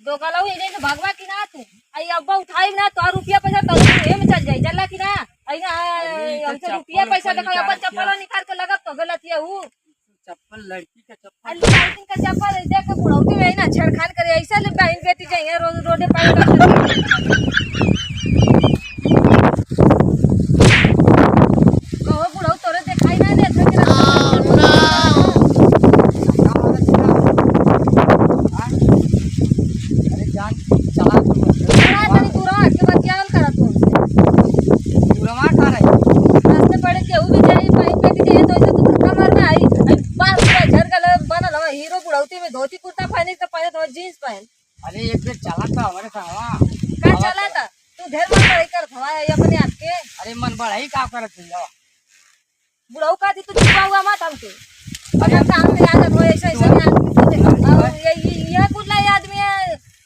दो गलाऊ इने से भगवा की ना तू आई अब्बा उठाई ना तो रुपया पैसा तो हे में चल जाई जल्ला की ना आई ना हमसे रुपया पैसा देखो अब्बा चप्पल निकाल के लगत तो गलत है हूं चप्पल लड़की का चप्पल लड़की का चप्पल देख के बुढ़ौती में ना छेड़खान करे ऐसा ले बहन बेटी जाए रोज रोडे पर कहो बुढ़ऊ तोरे दिखाई ना दे अरे जान चला तनी दूरा के बाद क्या करा तू पूरा खा रही रास्ते पड़े केहू भी जाई बहन बेटी जाए तो ऐसे तू धक्का मार में आई बार पूरा झर गल बनल हवा हीरो बुढ़ौती में धोती कुर्ता पहने के पहले तो जींस पहन अरे एक बेर चला था हमारे सावा का चला था तू ढेर मन बड़ाई कर हवा अपने आप के अरे मन बढ़ाई का करत है बुढ़ऊ का थी तू चुपा हुआ मत हमके अरे काम से आदत हो ऐसे ऐसे आदमी ये कुछ लाई आदमी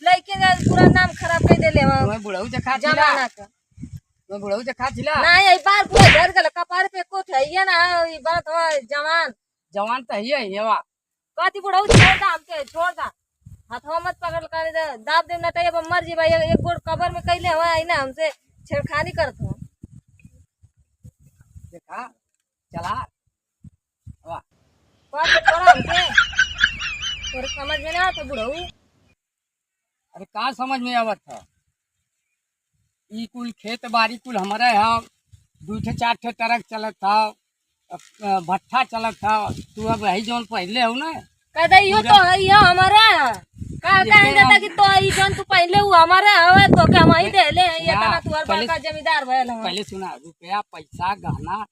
लड़के का पूरा नाम खराब कर देले तुम्हें बुढ़ऊ देखा जमाना का तुम्हें बुढ़ऊ देखा छिला नहीं एक बार पूरा घर गल कपार पे को है ये ना ये बात हो जवान जवान तो ही है ये वा काती बुढ़ऊ छोड़ दा हमके छोड़ दा हाथवा मत पकड़ कर दे दाब दे ना तो मर जी भाई एक गोड़ कबर में कैले हुआ है ना हमसे छेड़खानी करत हो देखा चला वाह बात छोड़ा हमके तोरे समझ में ना आता बुढ़ऊ अरे का समझ में आवत था ई कुल खेत बाड़ी कुल हमारे यहाँ 2 4 ट्रक चलत था भट्ठा चलत था तू अब यही जोन पहले हो ना कहते यो तो है यो हमारे का कहें जाता कि तो ई जन तू पहले वो हमारे हवे तो के हम ही दे ले ये तना तू हर का जमींदार भयल हम पहले सुना रुपया पैसा गहना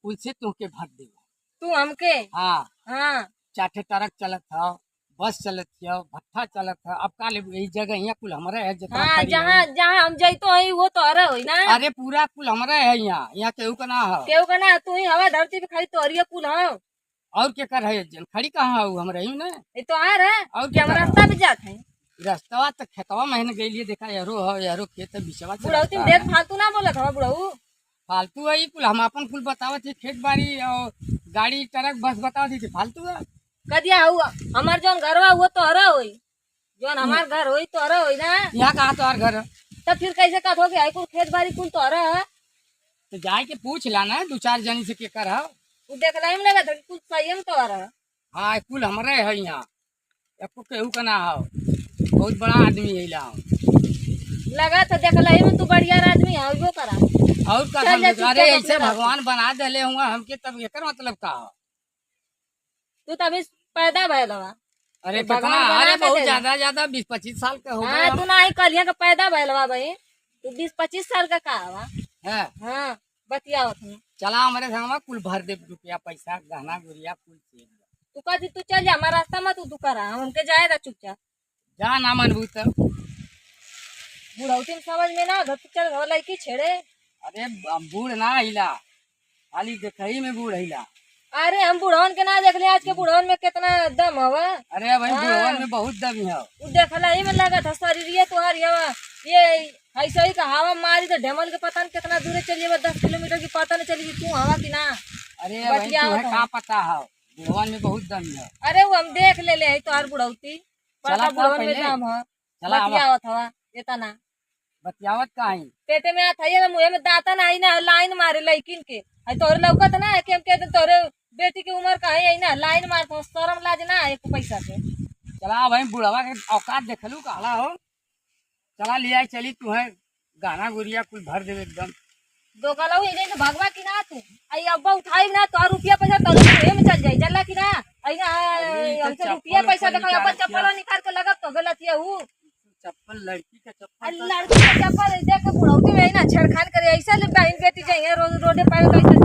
कुल से तुमके भर दे तू हमके हाँ हां 4 ट्रक चलत था बस चलत था भट्ठा चलत था अब का ले यही जगह यहाँ कुल हमारे है जितना हां जहां जहां हम जइतो है वो तो अरे होई ना अरे पूरा कुल हमारे है यहाँ केहू का ना है केहू का ना तू ही हवा धरती पे खड़ी तो अरिया कुल हां और क्या कर है जन खड़ी कहाँ हो हमारे ही ना ये तो आ रहा और क्या हम रास्ता पे जात है रास्ता तक खेतवा महीने गई देखा यारो खेत बिचवा बुढ़ऊ तुम देख फालतू ना बोलत हवा बुढ़ऊ फालतू है कुल हम अपन कुल बतावत थी खेत बाड़ी और गाड़ी ट्रक बस बतावत थी फालतू है कदिया हुआ हमार जोन घरवा वो तो अरे होई जोन हमार घर होई तो अरे होई ना यहाँ कहाँ तो घर है तब फिर कैसे कथ हो गया कुल खेत बाड़ी कुल तो अरे है तो जाए के पूछ लाना 2 4 जनी से के कर है तू देखला हम लगा तो कुल संयम तो अरे हाँ कुल हमारे है यहाँ एको केहू का ना हो बहुत बड़ा आदमी है ला लगा तो देखला हम तू बढ़िया आदमी है वो करा और का अरे ऐसे भगवान बना देले हुआ हमके तब एकर मतलब का हो तू तभी पैदा भयल हवा अरे तो कितना भगवान अरे बना बहुत के ज्यादा 25 साल का हो हां तू ना ही कलिया का पैदा भयल हवा भाई तू 20-25 साल का हवा है हां बतियावत हूं चला हमारे संग में कुल भर दे रुपया पैसा गहना गुड़िया कुल से तू कहती तू चल जा हमारा रास्ता में तू करा हमके जाएगा चुपचाप जा ना मनबू तो बुढ़ौती में समझ में ना घर चल घर लड़की छेड़े अरे बूढ़ ना हिला खाली देखही में बूढ़ हिला अरे हम बुढ़वन के ना देख ले आज के बुढ़वन में कितना दम हवा अरे भाई बुढ़वन में बहुत दम है उ देखला ही में लगा था शरीर तोहार ये ऐसे ही का हवा मारी तो ढेमल के पता नहीं कितना दूर चलिए 10 किलोमीटर की पता नहीं चली तू हवा की ना अरे भाई तुम्हें का पता है बुढ़वन में बहुत दम है अरे वो हम देख ले है तोहार बुढ़ौती चला बुढ़वन में दम है चला बतियावत हवा इतना बतियावत काहे पेटे में आता है मुंह में दांता ना आई ना लाइन मारे लड़किन के तोरे लौकत ना है कि हम कहते तोरे बेटी की उम्र का है ना लाइन मारते शर्म लाज ना है पैसा से चला भाई बुढ़वा के औकात देखलू काला हो चला लिया चली तू है गाना गुड़िया कुल भर दे एकदम दो गलाऊ इने से भगवा की ना तू आई अब्बा उठाई ना तो रुपया पैसा तो हे में चल जाई जल्ला की ना आई ना हमसे रुपया पैसा देखो अब्बा चप्पल निकाल के लगत तो गलत है हूं चप्पल लड़की का चप्पल लड़की का चप्पल देख के बुढ़ौती में ना छेड़खान करे ऐसा ले बहन बेटी जाए रोज रोडे पे कैसे